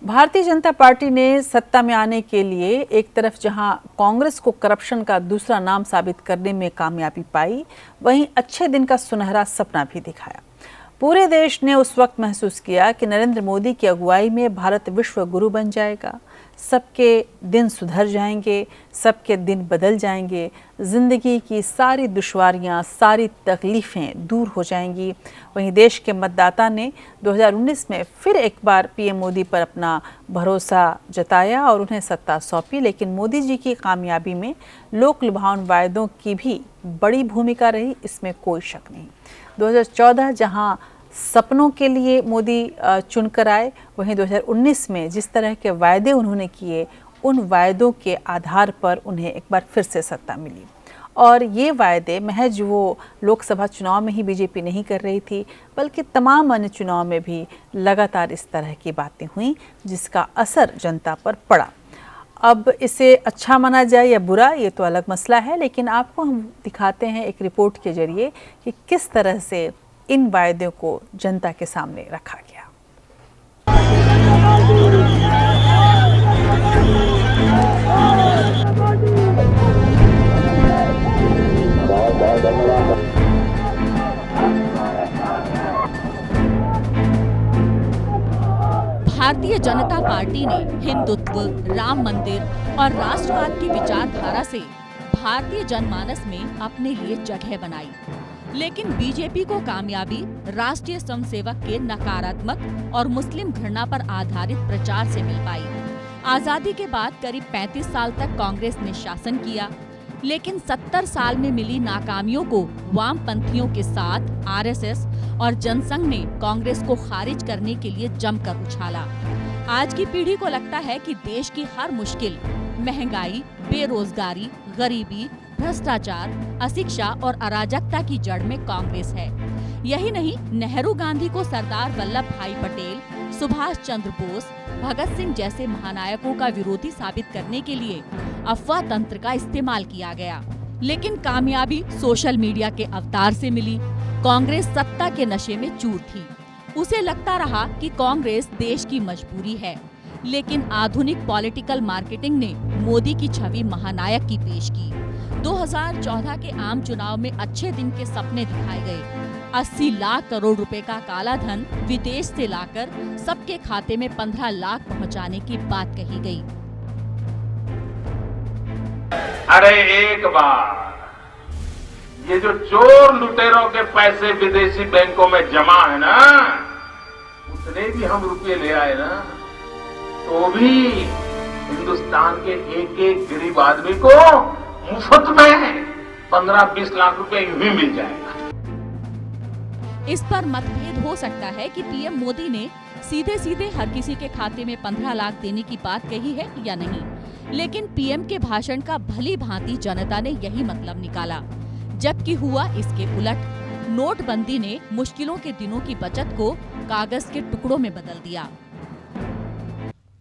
Bharatiya Janata party ने सत्ता में आने के लिए एक तरफ जहां कांग्रेस को करप्शन का दूसरा नाम साबित करने में कामयाबी पाई, वहीं अच्छे दिन का सुनहरा सपना भी दिखाया। पूरे देश ने उस वक्त महसूस किया कि नरेंद्र मोदी की अगुवाई में भारत विश्व गुरु बन जाएगा, सबके दिन सुधर जाएंगे, सबके दिन बदल जाएंगे, जिंदगी की सारी दुश्वारियां, सारी तकलीफें दूर हो जाएंगी। वहीं देश के मतदाता ने 2019 में फिर एक बार पीएम मोदी पर अपना भरोसा जताया और उन्हें सत्ता सौंपी। लेकिन मोदी जी की कामयाबी में लोक लुभावन वायदों की भी बड़ी भूमिका रही, इसमें कोई शक नहीं। 2014 जहां सपनों के लिए मोदी चुनकर आए, वहीं 2019 में जिस तरह के वायदे उन्होंने किए, उन वायदों के आधार पर उन्हें एक बार फिर से सत्ता मिली। और ये वायदे महज वो लोकसभा चुनाव में ही बीजेपी नहीं कर रही थी, बल्कि तमाम अन्य चुनाव में भी लगातार इस तरह की बातें हुई, जिसका असर जनता पर पड़ा। अब इसे अच्छा माना जाए या बुरा, ये तो अलग मसला है, लेकिन आपको हम दिखाते हैं एक रिपोर्ट के जरिए कि किस तरह से इन वायदों को जनता के सामने रखा गया। भारतीय जनता पार्टी ने हिंदुत्व, राम मंदिर और राष्ट्रवाद की विचारधारा से भारतीय जनमानस में अपने लिए जगह बनाई, लेकिन बीजेपी को कामयाबी राष्ट्रीय स्वयंसेवक के नकारात्मक और मुस्लिम घृणा पर आधारित प्रचार से मिल पाई। आजादी के बाद करीब 35 साल तक कांग्रेस ने शासन किया, लेकिन 70 साल में मिली नाकामियों को वामपंथियों के साथ आरएसएस और जनसंघ ने कांग्रेस को खारिज करने के लिए जमकर उछाला। आज की पीढ़ी को लगता है कि देश की हर मुश्किल, महंगाई, बेरोजगारी, गरीबी, भ्रष्टाचार, अशिक्षा और अराजकता की जड़ में कांग्रेस है। यही नहीं, नेहरू गांधी को सरदार वल्लभ भाई पटेल, सुभाष चंद्र बोस, भगत सिंह जैसे महानायकों का विरोधी साबित करने के लिए अफवाह तंत्र का इस्तेमाल किया गया। लेकिन कामयाबी सोशल मीडिया के अवतार से मिली। कांग्रेस सत्ता के नशे में चूर थी। उसे लगता रहा कि कांग्रेस देश की मजबूरी है, लेकिन आधुनिक पॉलिटिकल मार्केटिंग ने मोदी की छवि महानायक की पेश की। 2014 के आम चुनाव में अच्छे दिन के सपने दिखाए गए। 80 लाख करोड़ रुपए का काला धन विदेश से लाकर सबके खाते में 15 लाख पहुंचाने की बात कही गई। अरे एक बार ये जो चोर लुटेरों के पैसे विदेशी बैंकों में जमा है ना, उतने भी हम रुपये ले आए ना, तो भी हिंदुस्तान के एक एक गरीब आदमी को मुफ्त में 15-20 लाख रुपए यूं ही मिल जाएगा। इस पर मतभेद हो सकता है कि पीएम मोदी ने सीधे सीधे हर किसी के खाते में 15 लाख देने की बात कही है या नहीं, लेकिन पीएम के भाषण का भली भांति जनता ने यही मतलब निकाला। जबकि हुआ इसके उलट। नोटबंदी ने मुश्किलों के दिनों की बचत को कागज के टुकड़ों में बदल दिया।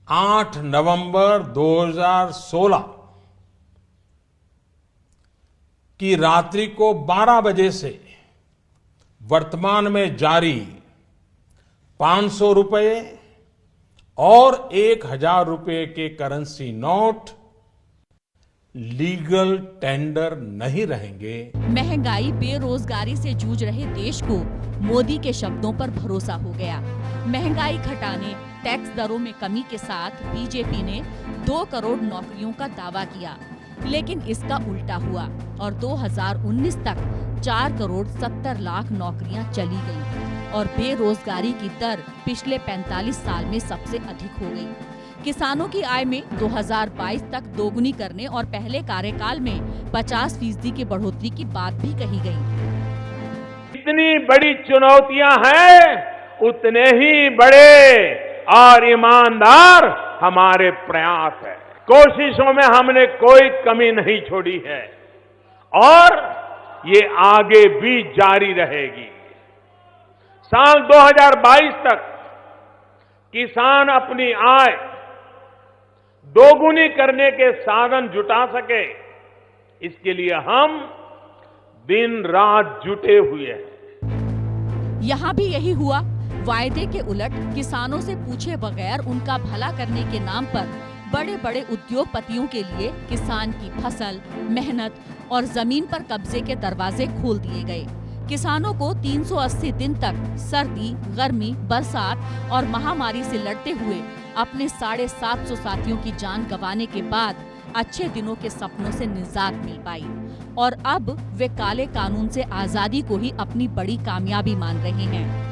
8 नवंबर 2016 की रात्रि को 12 बजे से वर्तमान में जारी 500 रुपए और 1000 रुपए के करेंसी नोट लीगल टेंडर नहीं रहेंगे। महंगाई, बेरोजगारी से जूझ रहे देश को मोदी के शब्दों पर भरोसा हो गया। महंगाई घटाने, टैक्स दरों में कमी के साथ बीजेपी ने 2 करोड़ नौकरियों का दावा किया, लेकिन इसका उल्टा हुआ और 2019 तक 4 करोड़ 70 लाख नौकरियां चली गईं और बेरोजगारी की दर पिछले 45 साल में सबसे अधिक हो गई। किसानों की आय में 2022 तक दोगुनी करने और पहले कार्यकाल में 50% की बढ़ोतरी की बात भी कही गई। इतनी बड़ी चुनौतियां हैं, उतने ही बड़े और ईमानदार हमारे प्रयास है। कोशिशों में हमने कोई कमी नहीं छोड़ी है और ये आगे भी जारी रहेगी। साल 2022 तक किसान अपनी आय दोगुनी करने के साधन जुटा सके, इसके लिए हम दिन रात जुटे हुए हैं। यहाँ भी यही हुआ। वायदे के उलट किसानों से पूछे बगैर उनका भला करने के नाम पर बड़े बड़े उद्योगपतियों के लिए किसान की फसल, मेहनत और जमीन पर कब्जे के दरवाजे खोल दिए गए। किसानों को 380 दिन तक सर्दी, गर्मी, बरसात और महामारी से लड़ते हुए अपने 750 साथियों की जान गंवाने के बाद अच्छे दिनों के सपनों से निजात मिल पाई और अब वे काले कानून से आजादी को ही अपनी बड़ी कामयाबी मान रहे हैं।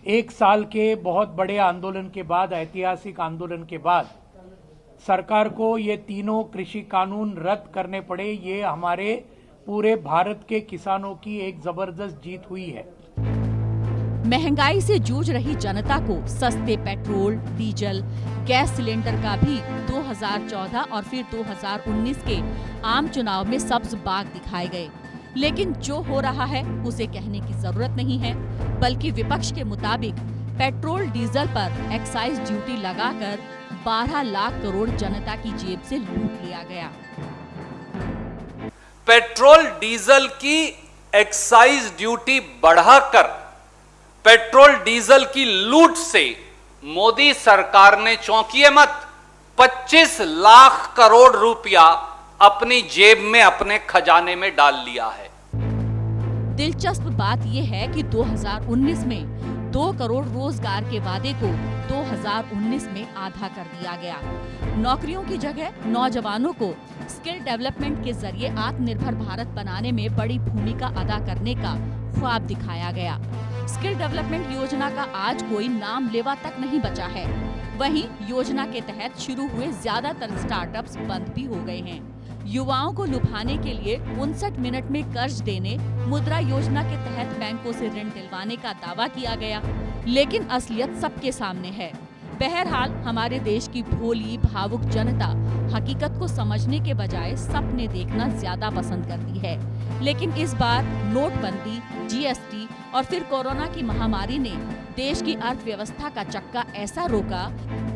एक साल के बहुत बड़े आंदोलन के बाद, ऐतिहासिक आंदोलन के बाद सरकार को ये तीनों कृषि कानून रद्द करने पड़े। ये हमारे पूरे भारत के किसानों की एक जबरदस्त जीत हुई है। महंगाई से जूझ रही जनता को सस्ते पेट्रोल, डीजल, गैस सिलेंडर का भी 2014 और फिर 2019 के आम चुनाव में सब्ज बाग दिखाए गए। लेकिन जो हो रहा है उसे कहने की जरूरत नहीं है, बल्कि विपक्ष के मुताबिक पेट्रोल डीजल पर एक्साइज ड्यूटी लगाकर 12 लाख करोड़ जनता की जेब से लूट लिया गया। पेट्रोल डीजल की एक्साइज ड्यूटी बढ़ाकर पेट्रोल डीजल की लूट से मोदी सरकार ने, चौंकिए मत, 25 लाख करोड़ रुपया अपनी जेब में, अपने खजाने में डाल लिया है। दिलचस्प बात यह है कि 2019 में 2 करोड़ रोजगार के वादे को 2019 में आधा कर दिया गया। नौकरियों की जगह नौजवानों को स्किल डेवलपमेंट के जरिए आत्मनिर्भर भारत बनाने में बड़ी भूमिका अदा करने का ख्वाब दिखाया गया। स्किल डेवलपमेंट योजना का आज कोई नाम लेवा तक नहीं बचा है। वहीं योजना के तहत शुरू हुए ज्यादातर स्टार्टअप्स बंद भी हो गए हैं। युवाओं को लुभाने के लिए 59 मिनट में कर्ज देने, मुद्रा योजना के तहत बैंकों से ऋण दिलवाने का दावा किया गया, लेकिन असलियत सबके सामने है। बहरहाल हमारे देश की भोली भावुक जनता हकीकत को समझने के बजाय सपने देखना ज्यादा पसंद करती है। लेकिन इस बार नोटबंदी, जीएसटी और फिर कोरोना की महामारी ने देश की अर्थव्यवस्था का चक्का ऐसा रोका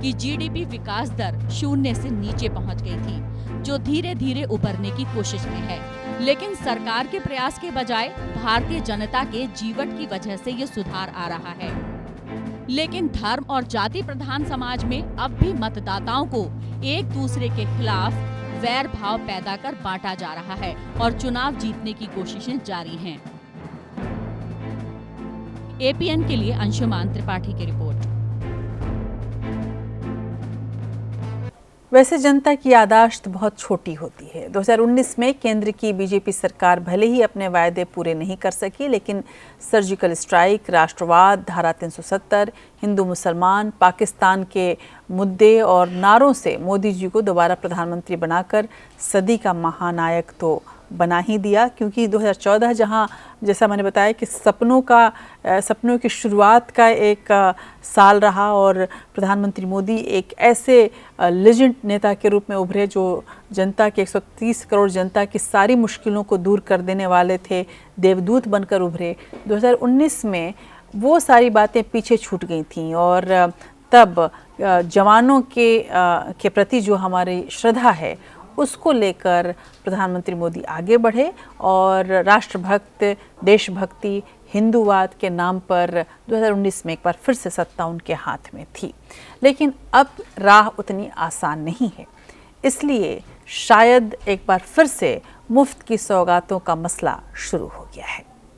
कि जीडीपी विकास दर 0 से नीचे पहुंच गई थी, जो धीरे धीरे उबरने की कोशिश में है। लेकिन सरकार के प्रयास के बजाय भारतीय जनता के जीवट की वजह से ये सुधार आ रहा है। लेकिन धर्म और जाति प्रधान समाज में अब भी मतदाताओं को एक दूसरे के खिलाफ वैर भाव पैदा कर बांटा जा रहा है और चुनाव जीतने की कोशिशें जारी हैं। एपीएन के लिए अंशुमान त्रिपाठी की रिपोर्ट। वैसे जनता की याददाश्त बहुत छोटी होती है। 2019 में केंद्र की बीजेपी सरकार भले ही अपने वायदे पूरे नहीं कर सकी, लेकिन सर्जिकल स्ट्राइक, राष्ट्रवाद, धारा 370, हिंदू मुसलमान, पाकिस्तान के मुद्दे और नारों से मोदी जी को दोबारा प्रधानमंत्री बनाकर सदी का महानायक तो बना ही दिया। क्योंकि 2014 जहां, जैसा मैंने बताया कि सपनों की शुरुआत का एक साल रहा और प्रधानमंत्री मोदी एक ऐसे लेजेंड नेता के रूप में उभरे जो जनता के 130 करोड़ जनता की सारी मुश्किलों को दूर कर देने वाले थे, देवदूत बनकर उभरे। 2019 में वो सारी बातें पीछे छूट गई थीं और तब जवानों के प्रति जो हमारी श्रद्धा है उसको लेकर प्रधानमंत्री मोदी आगे बढ़े और राष्ट्रभक्त, देशभक्ति, हिंदूवाद के नाम पर 2019 में एक बार फिर से सत्ता उनके हाथ में थी। लेकिन अब राह उतनी आसान नहीं है, इसलिए शायद एक बार फिर से मुफ्त की सौगातों का मसला शुरू हो गया है।